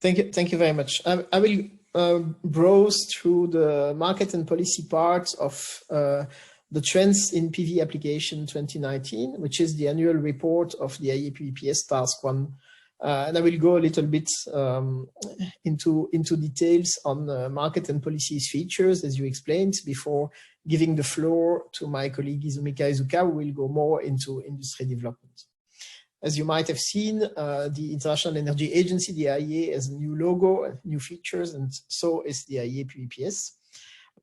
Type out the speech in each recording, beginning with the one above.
Thank you very much. I will browse through the market and policy part of the trends in PV application 2019, which is the annual report of the IEA PVPS Task 1. And I will go a little bit into details on market and policies features, as you explained, before giving the floor to my colleague Izumi Kaizuka, who will go more into industry development. As you might have seen, the International Energy Agency, the IEA, has a new logo, new features, and so is the IEA PVPS.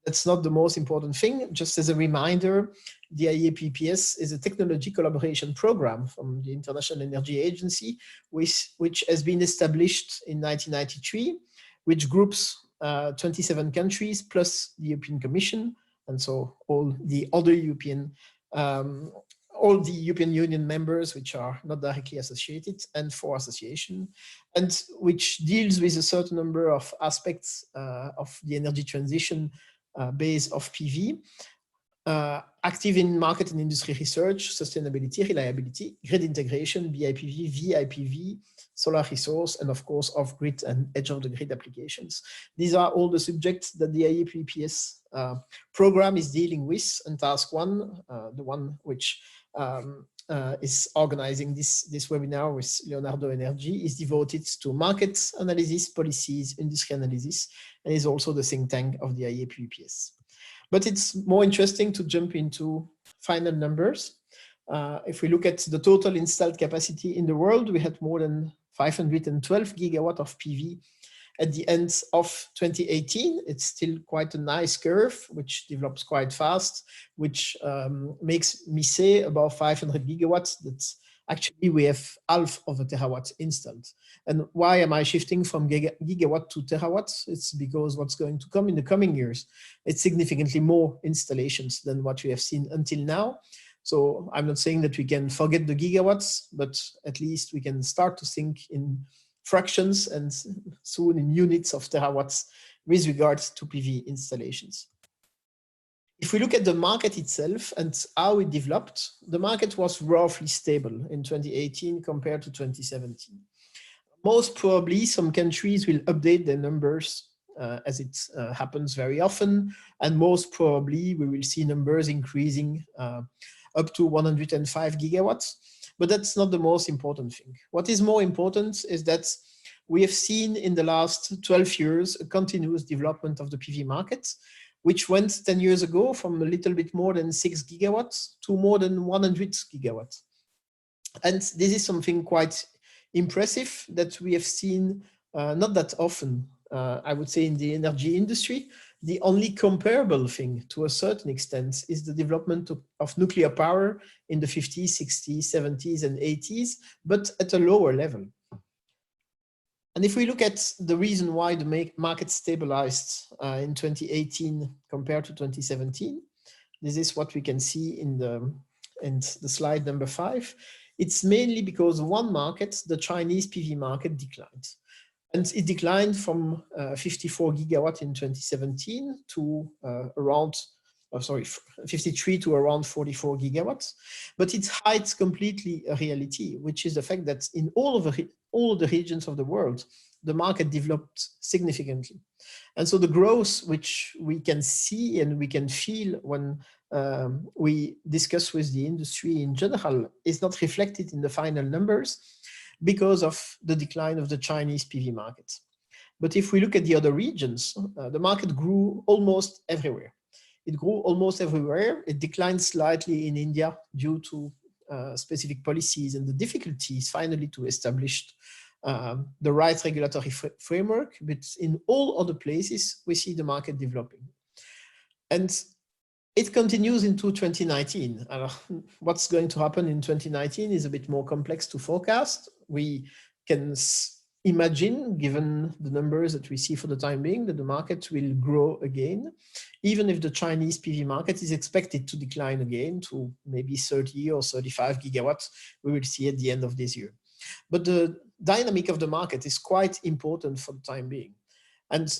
That's not the most important thing. Just as a reminder, the IEA PVPS is a technology collaboration program from the International Energy Agency, which has been established in 1993, which groups 27 countries plus the European Commission, and so all the other all the European Union members, which are not directly associated, and 4 associations, and which deals with a certain number of aspects of the energy transition base of PV, active in market and industry research, sustainability, reliability, grid integration, BIPV, VIPV, solar resource, and of course off-grid and edge-of-the-grid applications. These are all the subjects that the IEA PVPS program is dealing with, and task 1, the one which is organizing this webinar with Leonardo Energy, is devoted to market analysis, policies, industry analysis, and is also the think tank of the IEA PVPS. But it's more interesting to jump into final numbers. If we look at the total installed capacity in the world, we had more than 512 gigawatt of PV at the end of 2018. It's still quite a nice curve, which develops quite fast, which makes me say about 500 gigawatts that actually we have half of a terawatt installed. And why am I shifting from gigawatt to terawatts? It's because what's going to come in the coming years, it's significantly more installations than what we have seen until now. So I'm not saying that we can forget the gigawatts, but at least we can start to think in fractions and soon in units of terawatts with regards to PV installations. If we look at the market itself and how it developed, the market was roughly stable in 2018 compared to 2017. Most probably some countries will update their numbers as it happens very often, and most probably we will see numbers increasing up to 105 gigawatts. But that's not the most important thing. What is more important is that we have seen in the last 12 years a continuous development of the PV market, which went 10 years ago from a little bit more than 6 gigawatts to more than 100 gigawatts. And this is something quite impressive that we have seen not that often, I would say, in the energy industry. The only comparable thing to a certain extent is the development of nuclear power in the 50s, 60s, 70s, and 80s, but at a lower level. And if we look at the reason why the market stabilized in 2018 compared to 2017, this is what we can see in the slide number 5. It's mainly because one market, the Chinese PV market, declined. And it declined from 54 gigawatt in 2017 to around, 53 to around 44 gigawatts. But it hides completely a reality, which is the fact that in all the regions of the world, the market developed significantly. And so the growth, which we can see and we can feel when we discuss with the industry in general, is not reflected in the final numbers, because of the decline of the Chinese PV market. But if we look at the other regions, the market grew almost everywhere. It grew almost everywhere. It declined slightly in India due to specific policies and the difficulties finally to establish the right regulatory framework. But in all other places, we see the market developing. And it continues into 2019. What's going to happen in 2019 is a bit more complex to forecast. We can imagine, given the numbers that we see for the time being, that the market will grow again, even if the Chinese PV market is expected to decline again to maybe 30 or 35 gigawatts, we will see at the end of this year. But the dynamic of the market is quite important for the time being. And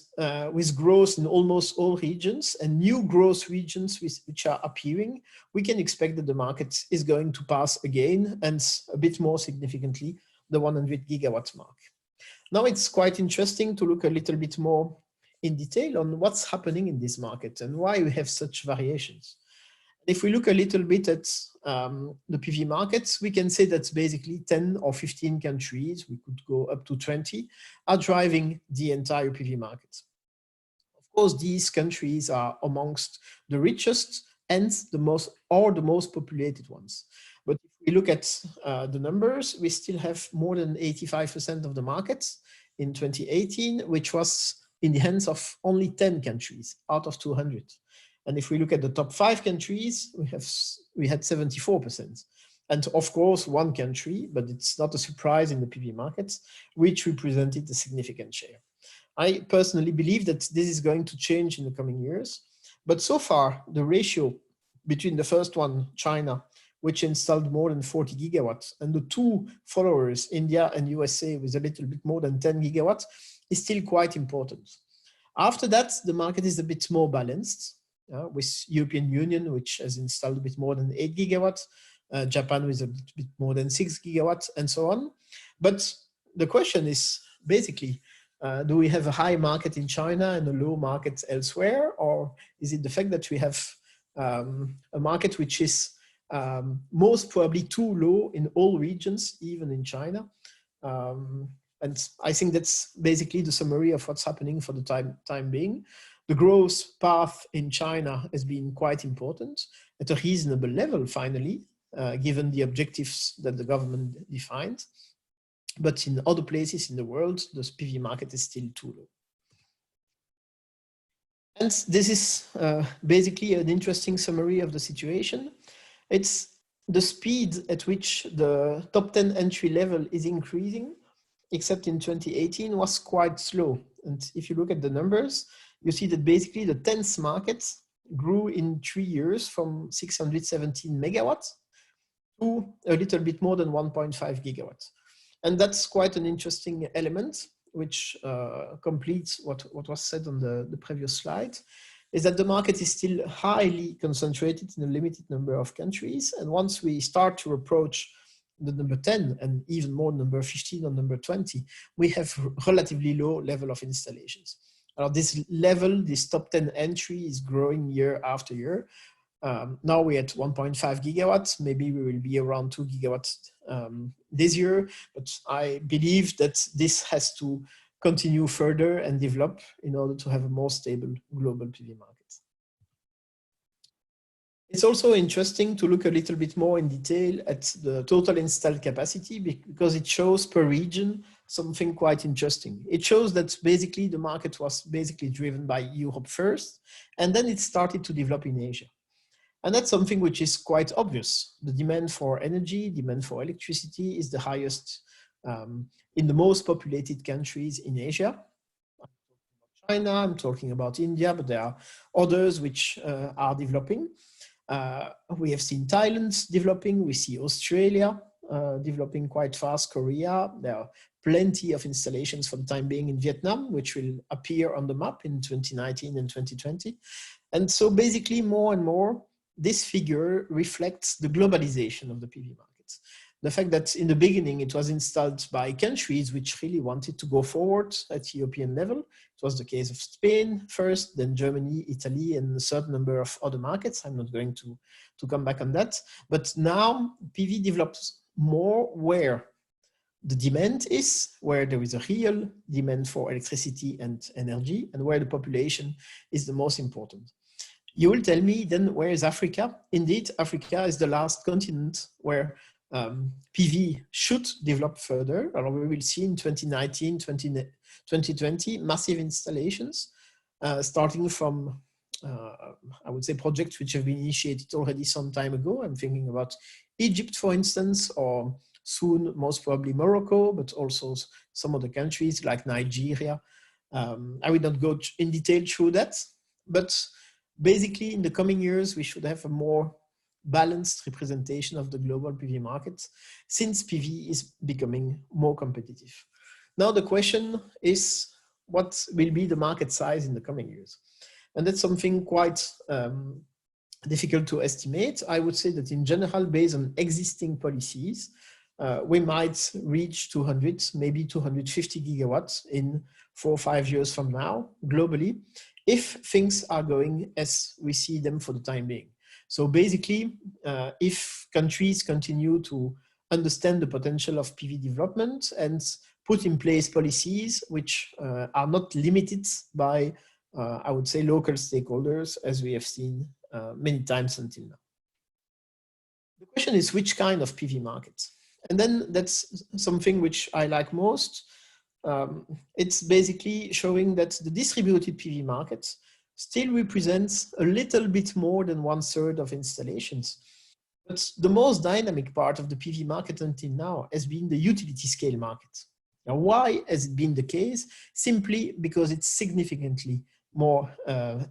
with growth in almost all regions and new growth regions which are appearing, we can expect that the market is going to pass again, and a bit more significantly, the 100 gigawatts mark. Now it's quite interesting to look a little bit more in detail on what's happening in this market and why we have such variations. If we look a little bit at the PV markets, we can say that basically 10 or 15 countries, we could go up to 20, are driving the entire PV market. Of course, these countries are amongst the richest and the most populated ones. But if we look at the numbers, we still have more than 85% of the market in 2018, which was in the hands of only 10 countries out of 200. And if we look at the top 5 countries, we had 74%. And of course, one country, but it's not a surprise in the PV markets, which represented a significant share. I personally believe that this is going to change in the coming years. But so far, the ratio between the first one, China, which installed more than 40 gigawatts, and the two followers, India and USA, with a little bit more than 10 gigawatts, is still quite important. After that, the market is a bit more balanced, with European Union, which has installed a bit more than 8 gigawatts, Japan with a bit more than 6 gigawatts, and so on. But the question is basically, do we have a high market in China and a low market elsewhere? Or is it the fact that we have a market which is most probably too low in all regions, even in China? And I think that's basically the summary of what's happening for the time being. The growth path in China has been quite important at a reasonable level, finally, given the objectives that the government defined. But in other places in the world, the PV market is still too low. And this is basically an interesting summary of the situation. It's the speed at which the top 10 entry level is increasing, except in 2018, was quite slow. And if you look at the numbers, you see that basically the 10th market grew in 3 years from 617 megawatts to a little bit more than 1.5 gigawatts. And that's quite an interesting element, which completes what was said on the previous slide, is that the market is still highly concentrated in a limited number of countries. And once we start to approach the number 10 and even more number 15 or number 20, we have relatively low level of installations. Now this level, this top 10 entry is growing year after year. Now we're at 1.5 gigawatts. Maybe we will be around 2 gigawatts this year, but I believe that this has to continue further and develop in order to have a more stable global PV market. It's also interesting to look a little bit more in detail at the total installed capacity, because it shows per region something quite interesting. It shows that basically the market was basically driven by Europe first, and then it started to develop in Asia. And that's something which is quite obvious. The demand for energy, demand for electricity is the highest in the most populated countries in Asia. China, I'm talking about India, but there are others which are developing. We have seen Thailand developing, we see Australia developing quite fast, Korea. There are plenty of installations for the time being in Vietnam, which will appear on the map in 2019 and 2020. And so basically more and more, this figure reflects the globalization of the PV markets. The fact that in the beginning it was installed by countries which really wanted to go forward at European level. It was the case of Spain first, then Germany, Italy, and a certain number of other markets. I'm not going to come back on that. But now PV develops more where the demand is, where there is a real demand for electricity and energy, and where the population is the most important. You will tell me then, where is Africa? Indeed, Africa is the last continent where PV should develop further. We will see in 2019, 2020, massive installations, starting from, I would say, projects which have been initiated already some time ago. I'm thinking about Egypt, for instance, or soon, most probably Morocco, but also some other countries like Nigeria. I will not go in detail through that, but basically in the coming years, we should have a more balanced representation of the global PV market, since PV is becoming more competitive. Now the question is, what will be the market size in the coming years? And that's something quite difficult to estimate. I would say that in general, based on existing policies, we might reach 200, maybe 250 gigawatts in 4 or 5 years from now, globally, if things are going as we see them for the time being. So basically, if countries continue to understand the potential of PV development and put in place policies which are not limited by, I would say, local stakeholders, as we have seen many times until now. The question is, which kind of PV market? And then that's something which I like most. It's basically showing that the distributed PV market still represents a little bit more than 1/3 of installations. But the most dynamic part of the PV market until now has been the utility scale market. Now, why has it been the case? Simply because it's significantly more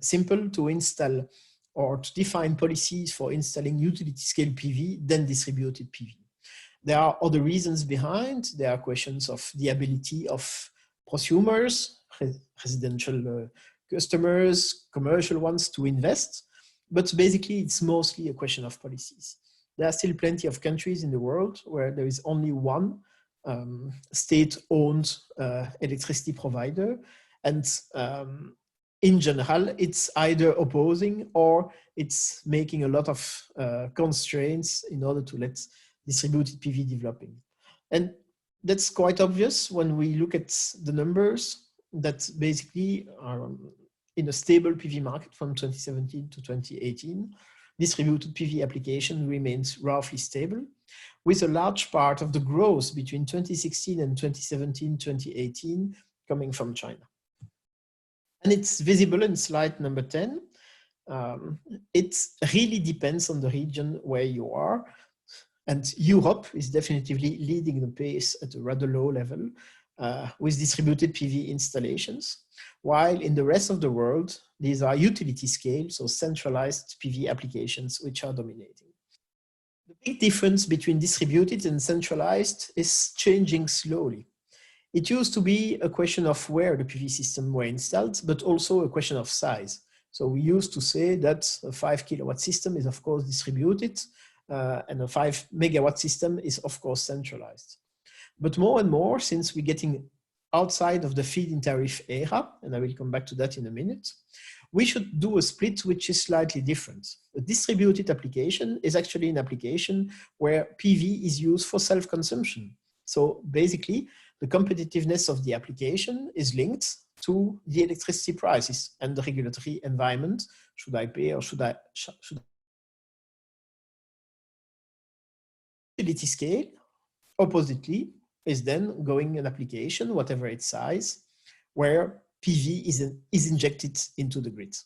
simple to install or to define policies for installing utility scale PV than distributed PV. There are other reasons behind. There are questions of the ability of prosumers, residential customers, commercial ones to invest. But basically, it's mostly a question of policies. There are still plenty of countries in the world where there is only one state-owned electricity provider. And in general, it's either opposing or it's making a lot of constraints in order to let distributed PV developing. And that's quite obvious when we look at the numbers that basically are in a stable PV market from 2017 to 2018. Distributed PV application remains roughly stable, with a large part of the growth between 2016 and 2017, 2018 coming from China. And it's visible in slide number 10. It really depends on the region where you are. And Europe is definitively leading the pace at a rather low level with distributed PV installations, while in the rest of the world, these are utility scale, so centralized PV applications which are dominating. The big difference between distributed and centralized is changing slowly. It used to be a question of where the PV system were installed, but also a question of size. So we used to say that a 5 kilowatt system is of course distributed, and a 5 megawatt system is of course centralized. But more and more, since we're getting outside of the feed-in tariff era, and I will come back to that in a minute, we should do a split which is slightly different. A distributed application is actually an application where PV is used for self-consumption. So basically, the competitiveness of the application is linked to the electricity prices and the regulatory environment. Should I pay or should I utility scale, oppositely, is then going an application, whatever its size, where PV is injected into the grid.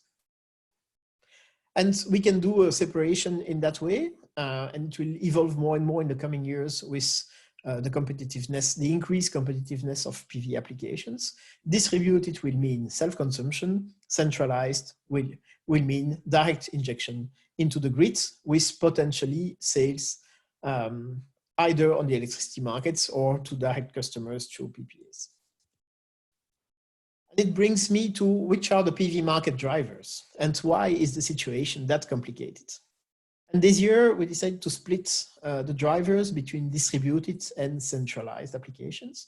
And we can do a separation in that way, and it will evolve more and more in the coming years with the competitiveness, the increased competitiveness of PV applications. Distributed will mean self-consumption, centralized will mean direct injection into the grid with potentially sales either on the electricity markets or to direct customers through PPAs. And it brings me to which are the PV market drivers and why is the situation that complicated? And this year we decided to split the drivers between distributed and centralized applications.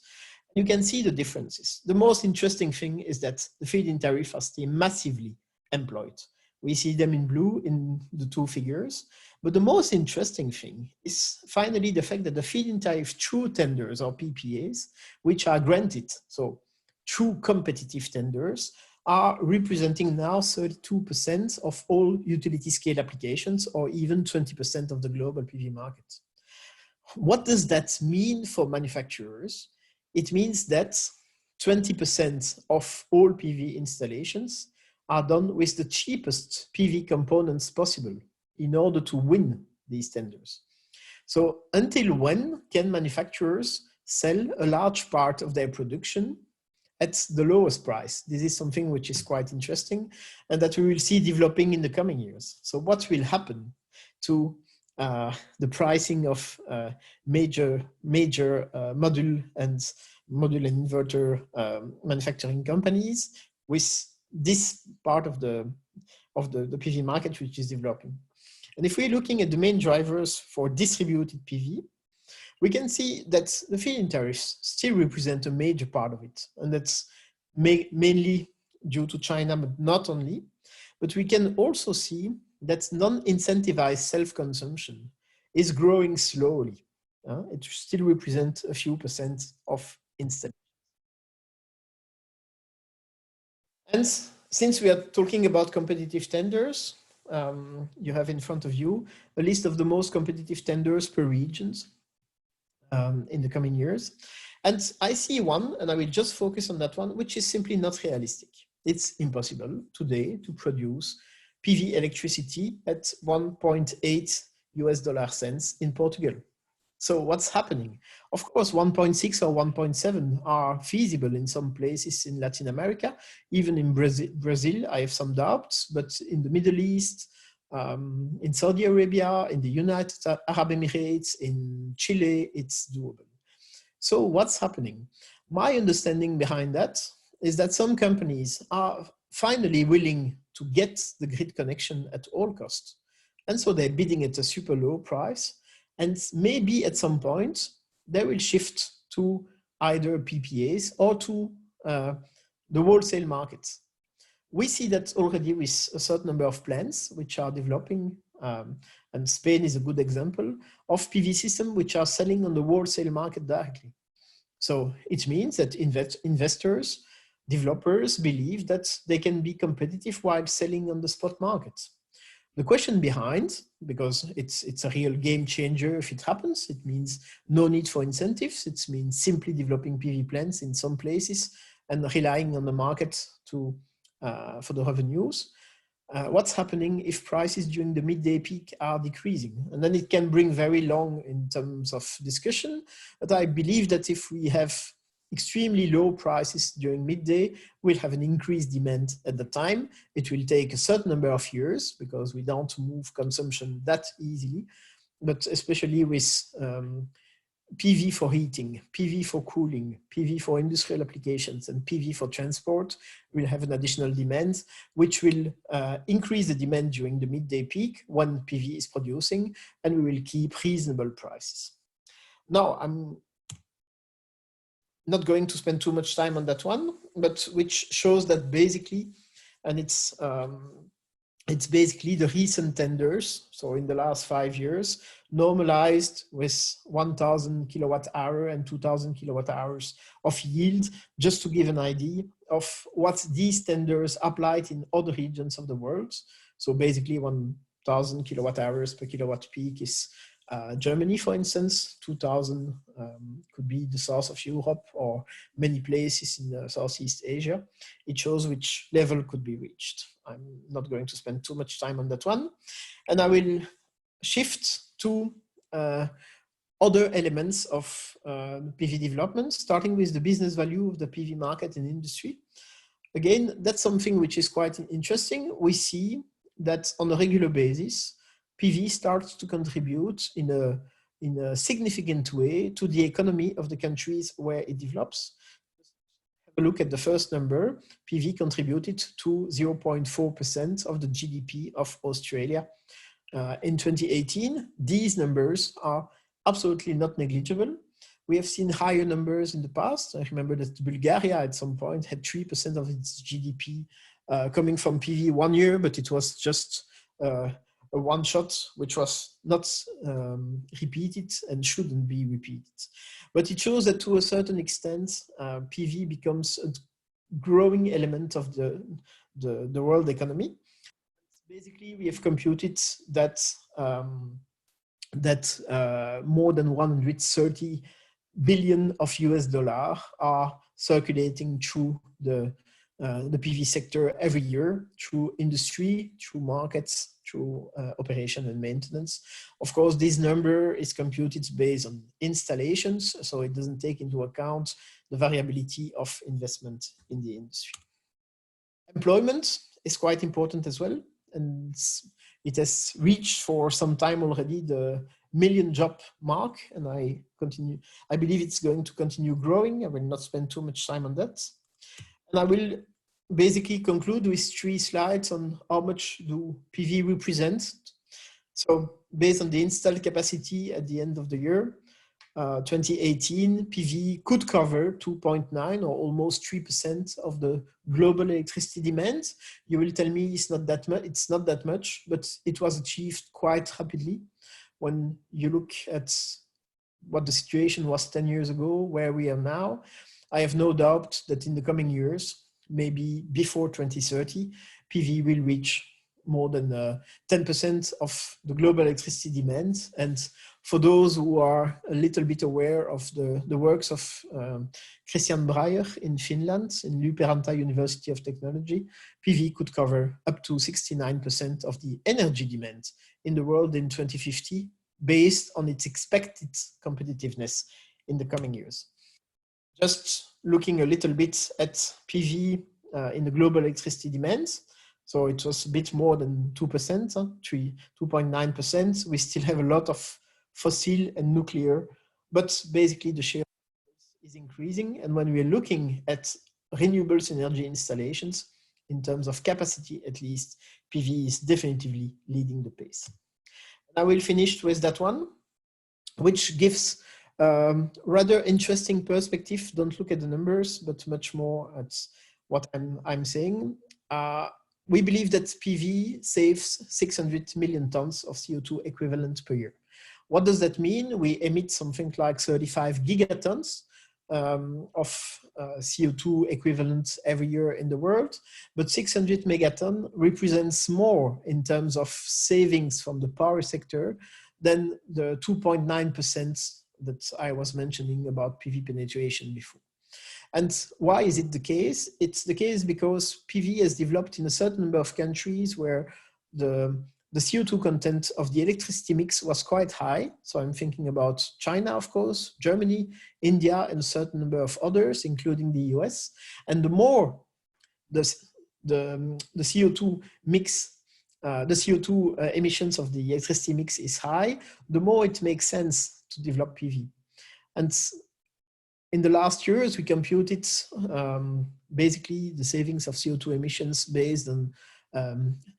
You can see the differences. The most interesting thing is that the feed-in tariff are still massively employed. We see them in blue in the two figures. But the most interesting thing is finally the fact that the feed-in tariff through tenders or PPAs, which are granted, so through competitive tenders, are representing now 32% of all utility scale applications, or even 20% of the global PV market. What does that mean for manufacturers? It means that 20% of all PV installations are done with the cheapest PV components possible in order to win these tenders. So until when can manufacturers sell a large part of their production at the lowest price? This is something which is quite interesting and that we will see developing in the coming years. So what will happen to the pricing of major module and inverter manufacturing companies with this part of the PV market which is developing? And if we're looking at the main drivers for distributed PV, we can see that the feed-in tariffs still represent a major part of it. And that's mainly due to China, but not only. But we can also see that non-incentivized self-consumption is growing slowly. It still represents a few percent of installation. And since we are talking about competitive tenders, you have in front of you a list of the most competitive tenders per regions in the coming years. And I see one, and I will just focus on that one, which is simply not realistic. It's impossible today to produce PV electricity at 1.8 US dollar cents in Portugal. So what's happening? Of course, 1.6 or 1.7 are feasible in some places in Latin America, even in Brazil, I have some doubts, but in the Middle East, in Saudi Arabia, in the United Arab Emirates, in Chile, it's doable. So what's happening? My understanding behind that is that some companies are finally willing to get the grid connection at all costs. And so they're bidding at a super low price. And maybe at some point, they will shift to either PPAs or to the wholesale markets. We see that already with a certain number of plants which are developing, and Spain is a good example of PV systems which are selling on the wholesale market directly. So it means that investors, developers believe that they can be competitive while selling on the spot market. The question behind, because it's a real game changer if it happens, it means no need for incentives. It means simply developing PV plants in some places and relying on the market to for the revenues. What's happening if prices during the midday peak are decreasing? And then it can bring very long in terms of discussion. But I believe that if we have extremely low prices during midday, we'll have an increased demand at the time. It will take a certain number of years because we don't move consumption that easily, but especially with PV for heating, PV for cooling, PV for industrial applications, and PV for transport will have an additional demand, which will increase the demand during the midday peak when PV is producing, and we will keep reasonable prices. Now, I'm not going to spend too much time on that one, but which shows that basically, and it's basically the recent tenders. So in the last 5 years, normalized with 1,000 kilowatt hour and 2,000 kilowatt hours of yield, just to give an idea of what these tenders applied in other regions of the world. So basically 1,000 kilowatt hours per kilowatt peak is Germany, for instance. 2,000 could be the south of Europe or many places in Southeast Asia. It shows which level could be reached. I'm not going to spend too much time on that one. And I will shift to other elements of PV development, starting with the business value of the PV market and industry. Again, that's something which is quite interesting. We see that on a regular basis, PV starts to contribute in a significant way to the economy of the countries where it develops. Have a look at the first number. PV contributed to 0.4% of the GDP of Australia in 2018. These numbers are absolutely not negligible. We have seen higher numbers in the past. I remember that Bulgaria at some point had 3% of its GDP coming from PV 1 year, but it was just a one shot, which was not repeated and shouldn't be repeated. But it shows that to a certain extent, PV becomes a growing element of the world economy. Basically, we have computed that more than 130 billion of US dollar are circulating through the PV sector every year, through industry, through markets, through operation and maintenance. Of course, this number is computed based on installations, so it doesn't take into account the variability of investment in the industry. Employment is quite important as well, and it has reached for some time already the million job mark, and I believe it's going to continue growing. I will not spend too much time on that. And I will basically conclude with 3 slides on how much do PV represent. So based on the installed capacity at the end of the year, 2018, PV could cover 2.9 or almost 3% of the global electricity demand. You will tell me it's not that much. It's not that much, but it was achieved quite rapidly. When you look at what the situation was 10 years ago, where we are now, I have no doubt that in the coming years, maybe before 2030, PV will reach more than 10% of the global electricity demand. And for those who are a little bit aware of the works of Christian Breyer in Finland, in Luperanta University of Technology, PV could cover up to 69% of the energy demand in the world in 2050, based on its expected competitiveness in the coming years. Just looking a little bit at PV in the global electricity demand. So it was a bit more than 2%, 2.9%. We still have a lot of fossil and nuclear, but basically the share is increasing. And when we're looking at renewables energy installations, in terms of capacity at least, PV is definitively leading the pace. I will finish with that one, which gives rather interesting perspective. Don't look at the numbers, but much more at what I'm saying. We believe that PV saves 600 million tons of CO2 equivalent per year. What does that mean? We emit something like 35 gigatons of CO2 equivalent every year in the world, but 600 megaton represents more in terms of savings from the power sector than the 2.9% that I was mentioning about PV penetration before. And why is it the case? It's the case because PV has developed in a certain number of countries where the CO2 content of the electricity mix was quite high. So I'm thinking about China, of course, Germany, India, and a certain number of others, including the US. And the more the CO2 mix, the CO2 emissions of the electricity mix is high, the more it makes sense to develop PV. And in the last years, we computed basically the savings of CO2 emissions based on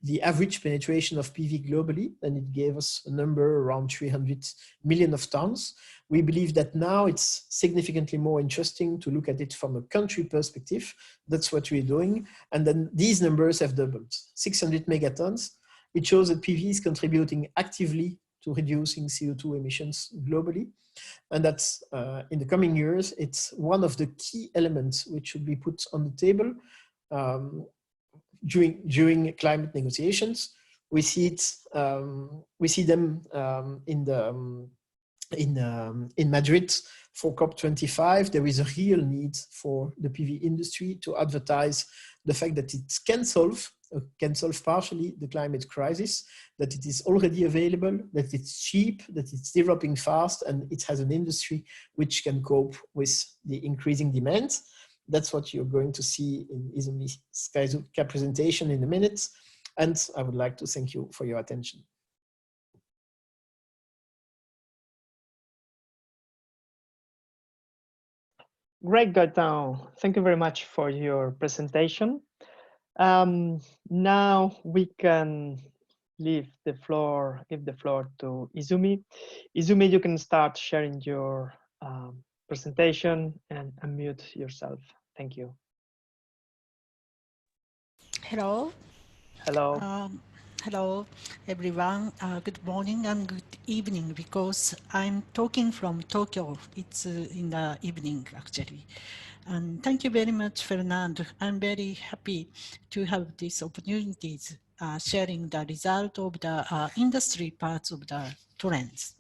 the average penetration of PV globally, and it gave us a number around 300 million of tons. We believe that now it's significantly more interesting to look at it from a country perspective. That's what we're doing. And then these numbers have doubled, 600 megatons. It shows that PV is contributing actively to reducing CO2 emissions globally. And that's in the coming years, it's one of the key elements which should be put on the table during climate negotiations. We see it. We see them in Madrid for COP25. There is a real need for the PV industry to advertise the fact that it can solve partially the climate crisis, that it is already available, that it's cheap, that it's developing fast, and it has an industry which can cope with the increasing demand. That's what you're going to see in Izumi Kaizuka presentation in a minute. And I would like to thank you for your attention. Great, Gaëtan. Thank you very much for your presentation. Now we can give the floor to Izumi. Izumi, you can start sharing your presentation and unmute yourself. Thank you. Hello. Hello. Hello, everyone. Good morning and good evening, because I'm talking from Tokyo. It's in the evening, actually. And thank you very much, Fernando. I'm very happy to have these opportunities sharing the result of the industry parts of the trends.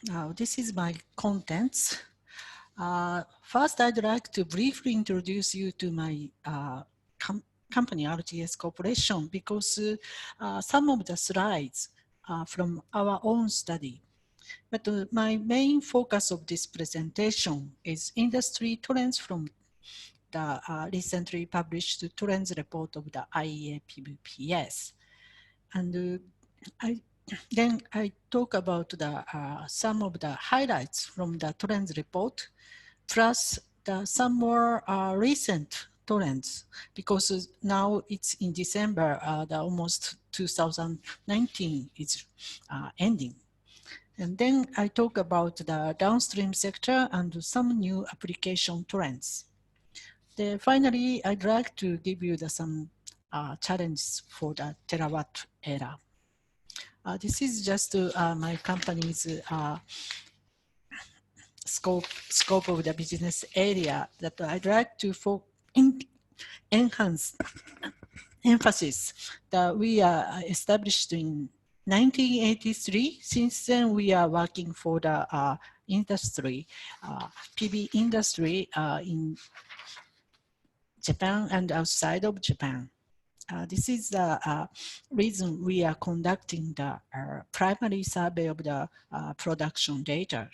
Now, this is my contents. First, I'd like to briefly introduce you to my company, RTS Corporation, because some of the slides are from our own study. But my main focus of this presentation is industry trends from the recently published trends report of the IEA PVPS. And then I talk about the some of the highlights from the trends report, plus some more recent trends, because now it's in December, the almost 2019 is ending. And then I talk about the downstream sector and some new application trends. Then finally, I'd like to give you some challenges for the terawatt era. This is just my company's scope of the business area that I'd like to enhance emphasis that we are established in 1983. Since then, we are working for the industry, PV industry in Japan and outside of Japan. This is the reason we are conducting the primary survey of the production data.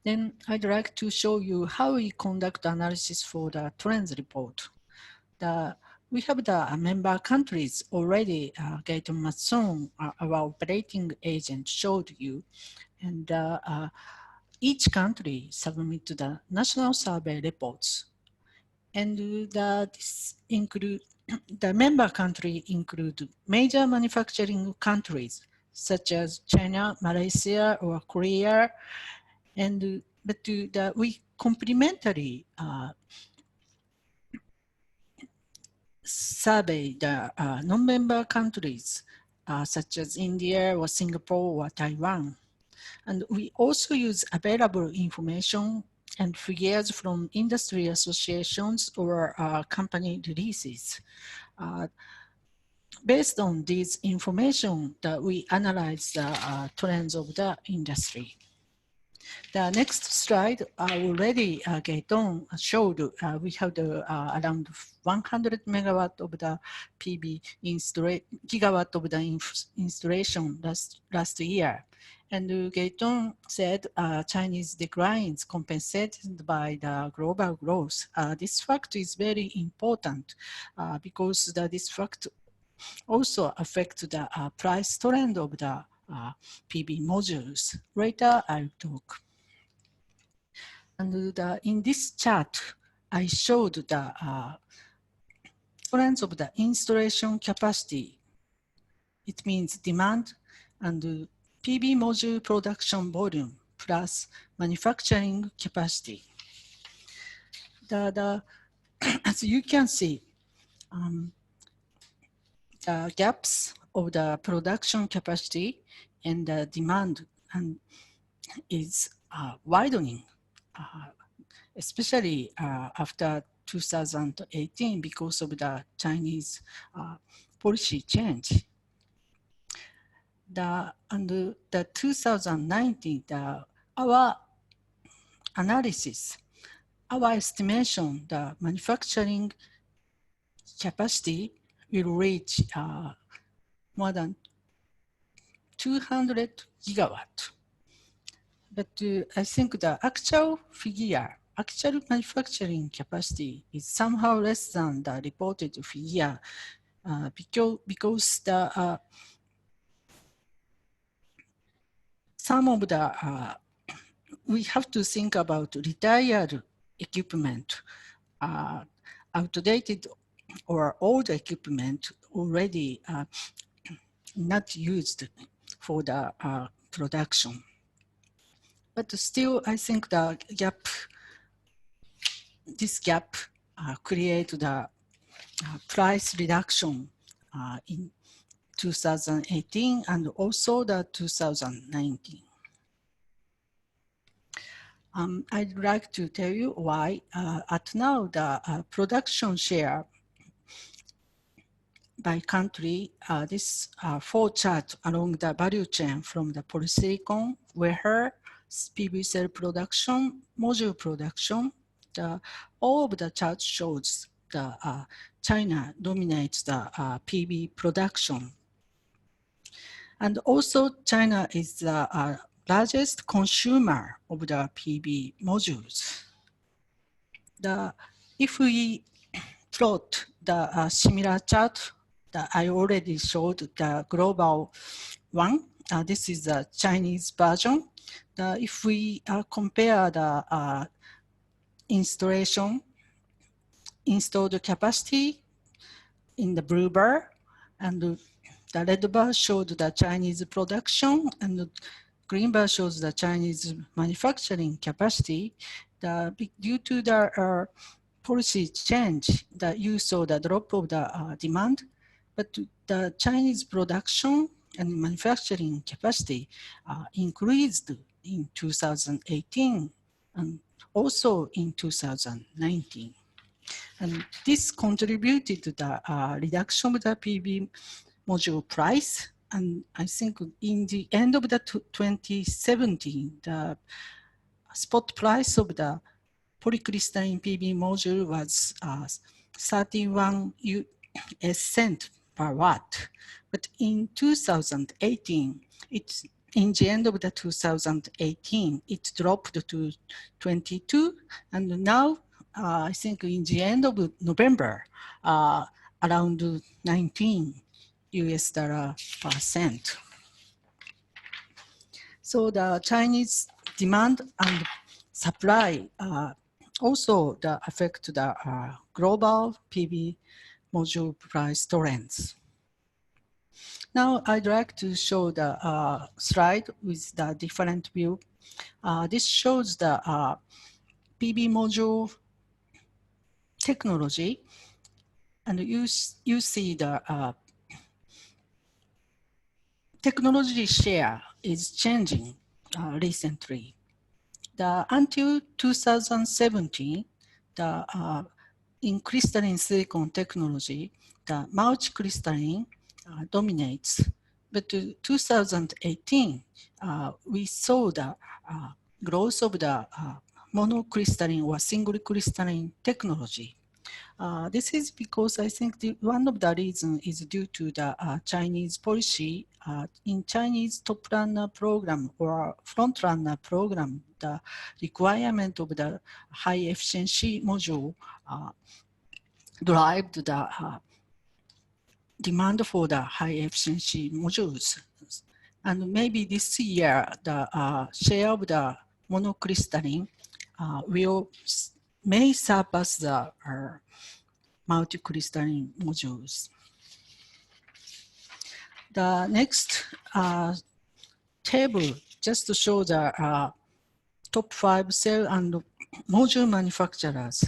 Then I'd like to show you how we conduct analysis for the trends report. We have the member countries already. Gaëtan Masson, our operating agent, showed you. And each country submit to the national survey reports. And this include the member country include major manufacturing countries such as China, Malaysia, or Korea. And but we complementary survey the non-member countries such as India or Singapore or Taiwan. And we also use available information and figures from industry associations or company releases. Based on this information, that we analyze the trends of the industry. The next slide already Gaëtan showed we have the around 100 megawatt of the PV gigawatt of the installation last year. And Gaëtan said Chinese declines compensated by the global growth. This fact is very important because this fact also affects the price trend of the PV modules. Later I'll talk. And in this chart, I showed the trends of the installation capacity. It means demand and PV module production volume plus manufacturing capacity. As you can see, the gaps of the production capacity and the demand is widening. Especially after 2018 because of the Chinese policy change. And the 2019, our analysis, our estimation, the manufacturing capacity will reach more than 200 gigawatt. But I think the actual figure, actual manufacturing capacity is somehow less than the reported figure because the some of the we have to think about retired equipment, outdated or old equipment already not used for the production. But still, I think the gap, this gap created the price reduction in 2018 and also the 2019. I'd like to tell you why at now the production share by country, this flow chart along the value chain from the polysilicon, wafer, PV cell production, module production, all of the chart shows the China dominates the PV production. And also China is the largest consumer of the PV modules. If we plot the similar chart that I already showed, the global one, this is the Chinese version. If we compare the installation installed capacity in the blue bar, and the red bar showed the Chinese production, and the green bar shows the Chinese manufacturing capacity. Due to the policy change, you saw the drop of the demand, but the Chinese production and manufacturing capacity increased in 2018 and also in 2019. And this contributed to the reduction of the PV module price. And I think in the end of the 2017, the spot price of the polycrystalline PV module was 31 US cent per watt. But in 2018, in the end of the 2018, it dropped to 22. And now, I think in the end of November, around 19 US dollar per cent. So the Chinese demand and supply also affect the global PV module price trends. Now I'd like to show the slide with the different view. This shows the PV module technology, and you see the technology share is changing recently. Until 2017, in crystalline silicon technology, the multicrystalline dominates. But 2018, we saw the growth of the monocrystalline or single crystalline technology. This is because I think one of the reasons is due to the Chinese policy. In Chinese top runner program or front runner program, the requirement of the high efficiency module drive the demand for the high efficiency modules. And maybe this year, the share of the monocrystalline may surpass the multicrystalline modules. The next table just to show the top 5 cell and module manufacturers.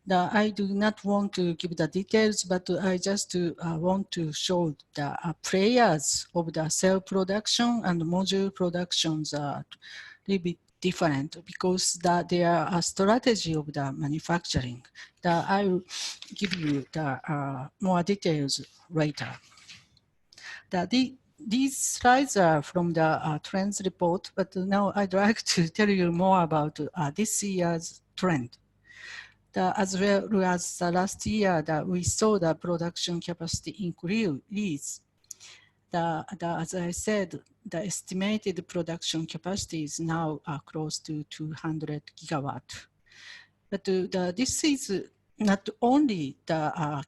I do not want to give the details, but I just want to show the players of the cell production and module productions are a little bit different because their strategy of the manufacturing. I will give you the more details later. These slides are from the trends report, but now I'd like to tell you more about this year's trend. As well as last year, we saw the production capacity increase. As I said, the estimated production capacity is now close to 200 gigawatt. But this is not only the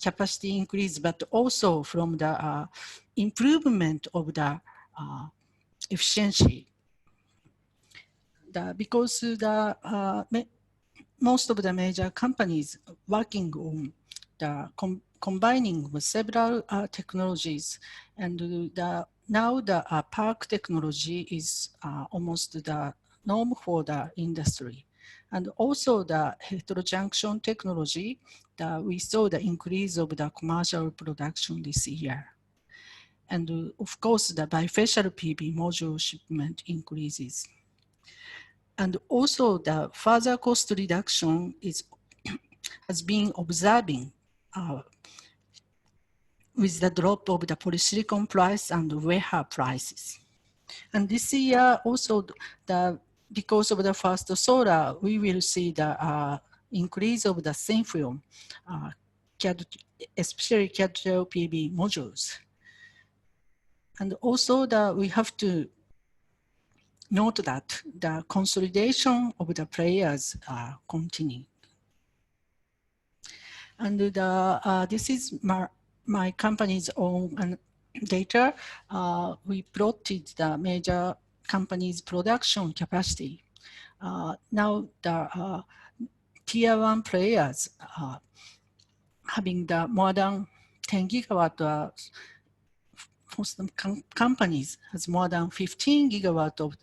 capacity increase, but also from the improvement of the efficiency. Because most of the major companies working on the combining with several technologies, and now the PARC technology is almost the norm for the industry. And also the heterojunction technology, we saw the increase of the commercial production this year. And of course, the bifacial PV module shipment increases. And also the further cost reduction has been observing with the drop of the polysilicon price and wafer prices. And this year also, because of the first solar, we will see the increase of the thin film, especially CAD-gel PV modules. And also we have to note that the consolidation of the players continue. And this is my company's own data. We plotted the major companies' production capacity. Now the tier one players having the more than 10 gigawatt, for some companies has more than 15 gigawatt of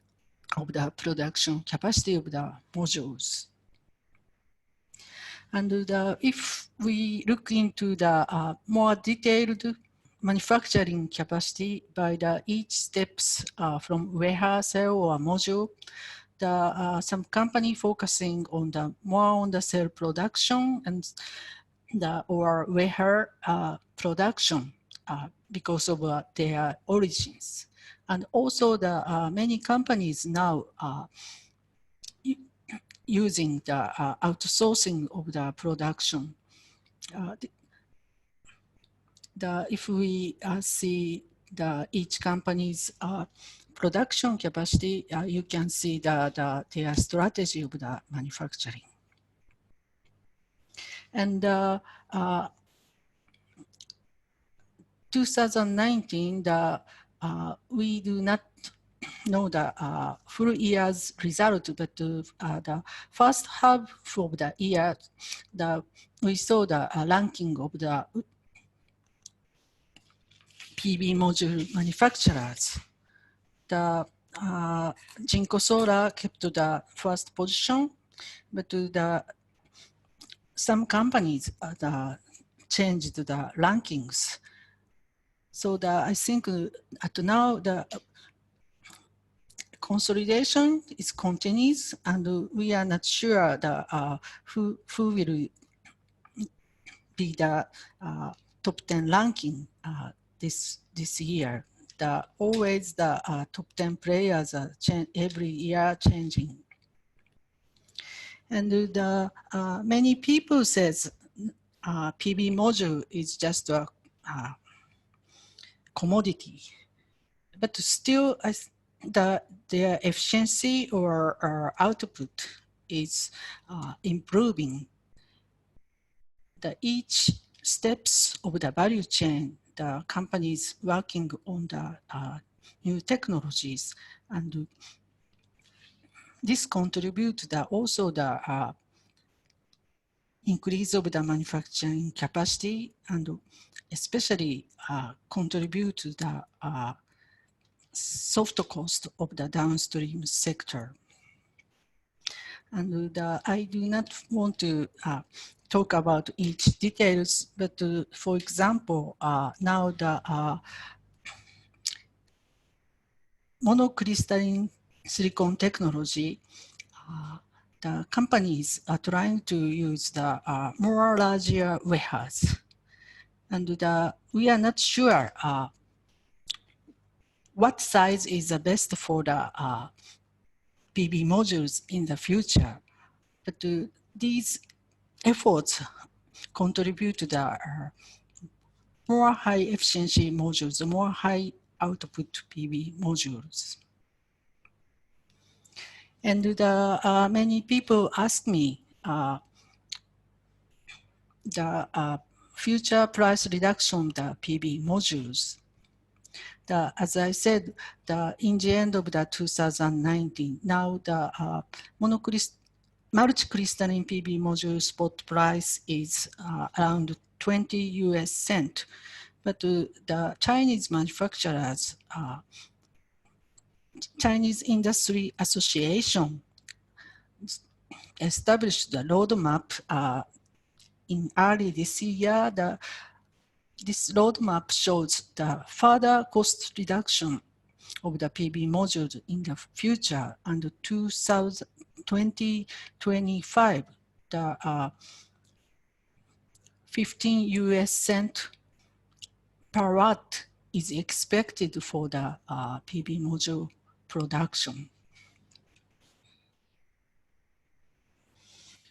the production capacity of the modules. And if we look into the more detailed manufacturing capacity by the each steps from warehouse cell or module, some company focusing on the more on the cell production and the or warehouse production because of their origins. And also the many companies now using the outsourcing of the production. If we see each company's production capacity, you can see their strategy of the manufacturing. And 2019, we do not know the full year's result, but the first half of the year, we saw the ranking of the PV module manufacturers. The Jinko Solar kept the first position, but some companies changed the rankings. So I think at now the consolidation is continues, and we are not sure who will be the top 10 ranking this year. Always the top 10 players are every year changing. And many people says PV module is just a commodity, but still their efficiency or output is improving. Each steps of the value chain, the companies working on the new technologies, and this contributes also the increase of the manufacturing capacity, and especially contribute to the soft cost of the downstream sector. And I do not want to talk about each details, but for example, now the monocrystalline silicon technology, the companies are trying to use the more larger wafers, and we are not sure what size is the best for the PV modules in the future, but these efforts contribute to the more high efficiency modules, more high output PV modules. And many people ask me the future price reduction of the PV modules. As I said, in the end of the 2019, now the multicrystalline PV module spot price is around 20 US cent. But the Chinese manufacturers, Chinese Industry Association established the roadmap in early this year. This roadmap shows the further cost reduction of the PV modules in the future, and 2025, the 15 US cent per watt is expected for the PV module production.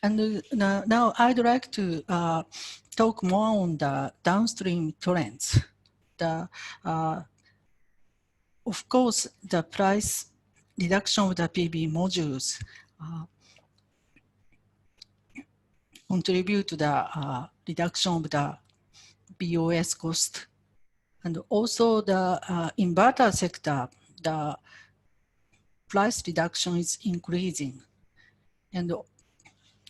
And now I'd like to talk more on the downstream trends. Of course, the price reduction of the PV modules contribute to the reduction of the BOS cost. And also the inverter sector, the price reduction is increasing. And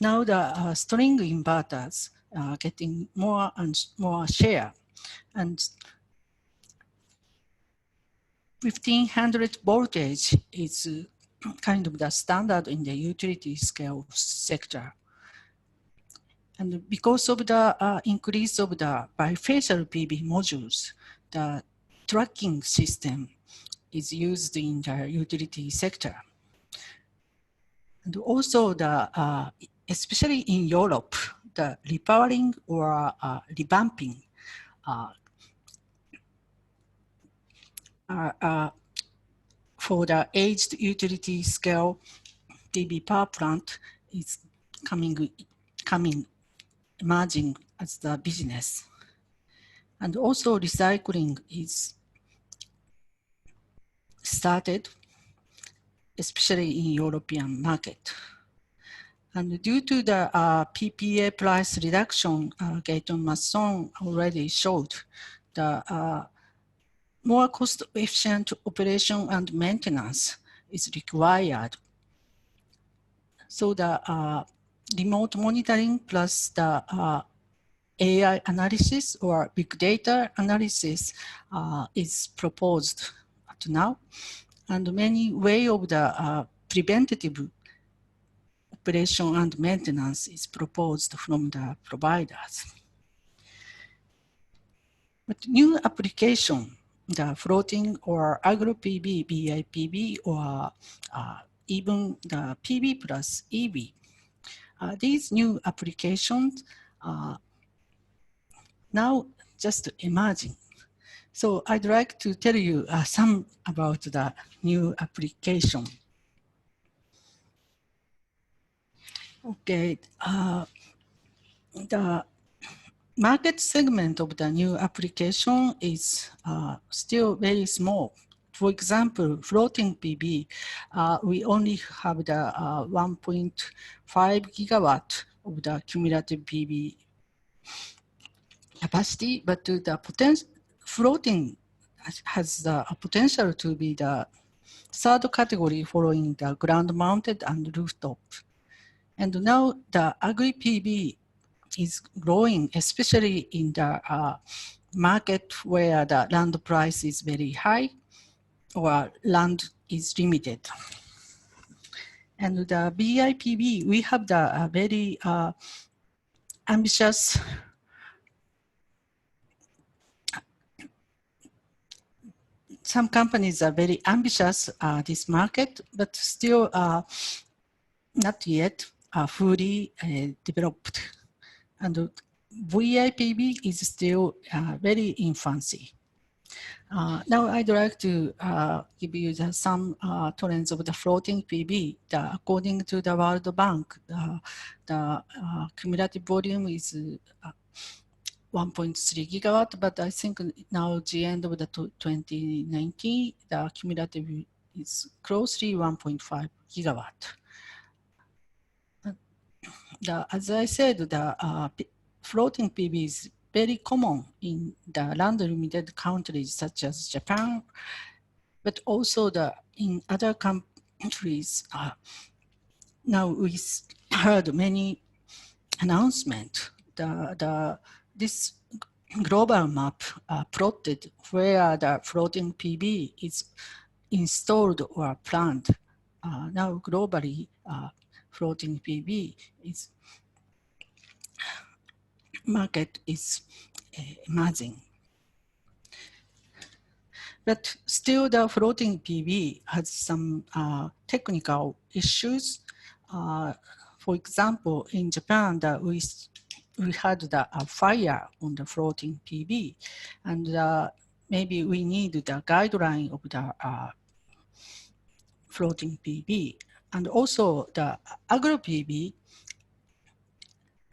now the string inverters are getting more and more share, and 1500 voltage is kind of the standard in the utility scale sector. And because of the increase of the bifacial PV modules, the tracking system is used in the utility sector. And also the, especially in Europe, the repowering or revamping for the aged utility scale PV power plant is emerging as the business. And also recycling is started, especially in European market. And due to the PPA price reduction, Gaëtan Masson already showed the more cost-efficient operation and maintenance is required. So the remote monitoring plus the AI analysis or big data analysis is proposed up now, and many way of the preventative operation and maintenance is proposed from the providers. But new application, the floating or agro PV, BIPV, or even the PV plus EV, these new applications now just emerging. So I'd like to tell you some about the new application. Okay, the market segment of the new application is still very small. For example, floating PV, we only have the 1.5 gigawatt of the cumulative PV capacity, but the potential floating has the potential to be the third category following the ground-mounted and rooftop. And now the agri-PV is growing, especially in the market where the land price is very high or land is limited. And the BIPV, we have the very ambitious some companies are very ambitious this market, but still not yet fully developed. And VIPV is still very infancy. Now I'd like to give you some trends of the floating PV. According to the World Bank, the cumulative volume is 1.3 gigawatt, but I think now the end of the 2019, the cumulative is closely 1.5 gigawatt. As I said, the floating PV is very common in the land-limited countries such as Japan, but also in other countries. Now we heard many announcements. This global map plotted where the floating PV is installed or planned. Now globally, floating PV is market is emerging. But still the floating PV has some technical issues. For example, in Japan, we had the fire on the floating PV, and maybe we need the guideline of the floating PV. And also the agro PV,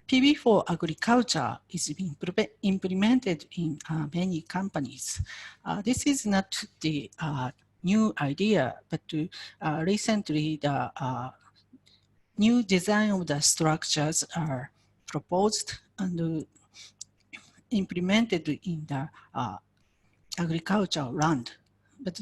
PV for agriculture is being implemented in many companies. This is not the new idea, but recently the new design of the structures are proposed and implemented in the agricultural land. But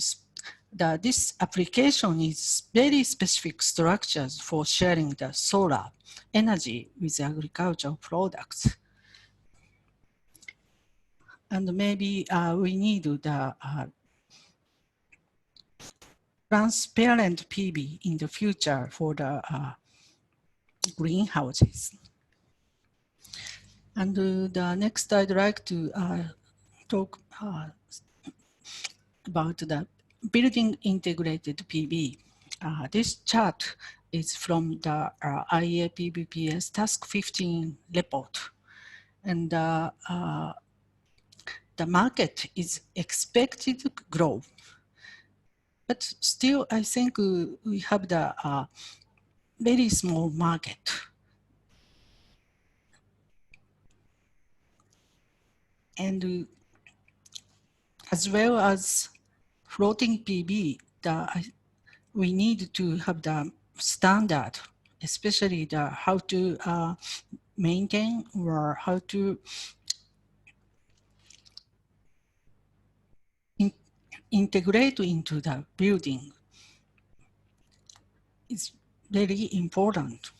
this application is very specific structures for sharing the solar energy with agricultural products. And maybe we need the transparent PV in the future for the greenhouses. And the next I'd like to talk about the building integrated PV. This chart is from the IEA PVPS Task 15 report. And the market is expected to grow. But still, I think we have the very small market. And as well as floating PV, we need to have the standard, especially the how to maintain or how to integrate into the building. It's very important.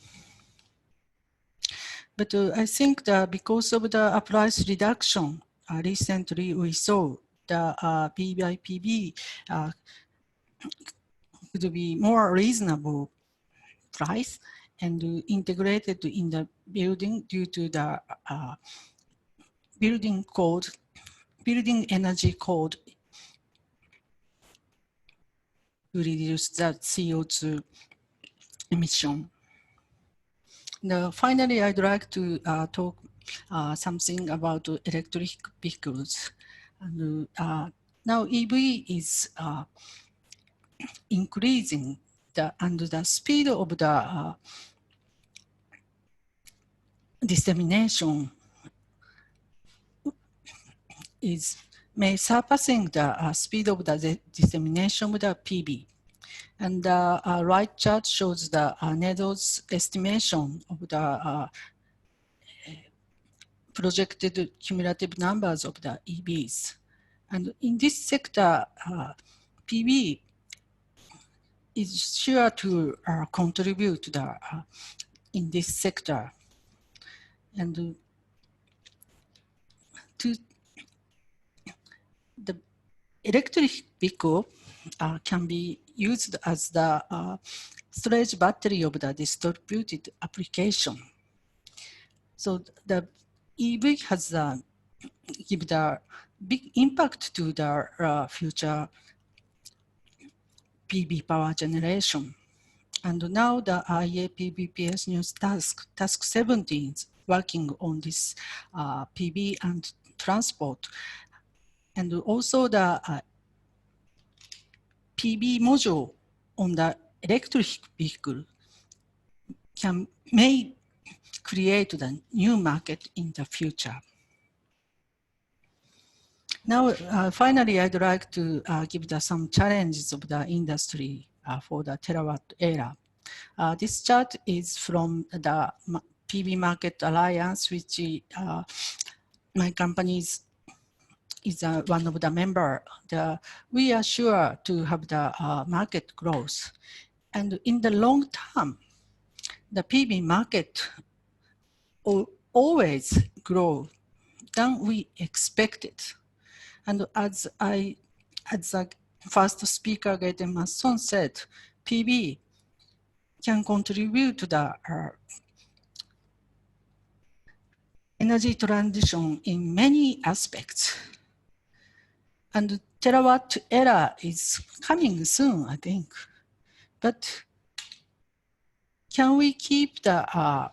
But I think that because of the price reduction, recently we saw the PV could be more reasonable price and integrated in the building due to the building energy code to reduce the CO2 emission. Now, finally, I'd like to talk something about electric vehicles. And, now EV is increasing and the speed of the dissemination may surpassing the speed of the dissemination of the PV. And the right chart shows the NEDO's estimation of the projected cumulative numbers of the EVs. And in this sector, PV is sure to contribute to the in this sector. And the electric vehicle can be used as the storage battery of the distributed application. So the EV has give the big impact to the future PV power generation. And now the IEA PVPS new task 17 is working on this PV and transport. And also the PV module on the electric vehicle may create the new market in the future. Now, finally, I'd like to give some challenges of the industry for the terawatt era. This chart is from the PV Market Alliance, which my company is one of the members. We are sure to have the market growth. And in the long term, the PV market will always grow than we expected. And as the first speaker, Gaëtan Masson, said, PV can contribute to the energy transition in many aspects. And terawatt era is coming soon, I think. But can we keep the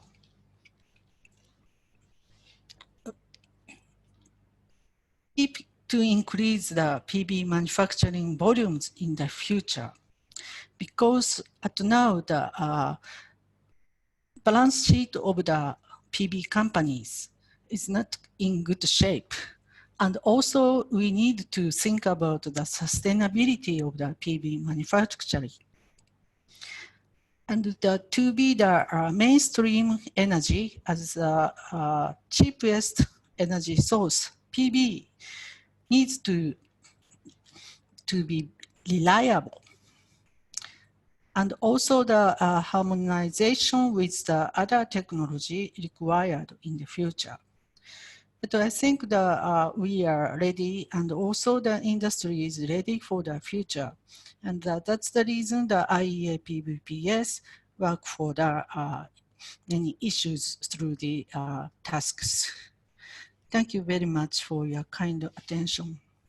to increase the PV manufacturing volumes in the future? Because at now the balance sheet of the PV companies is not in good shape. And also we need to think about the sustainability of the PV manufacturing. And to be the mainstream energy as the cheapest energy source, PV needs to be reliable. And also the harmonization with the other technology required in the future. But I think we are ready, and also the industry is ready for the future. And that's the reason the IEA PVPS work for the many issues through the tasks. Thank you very much for your kind attention.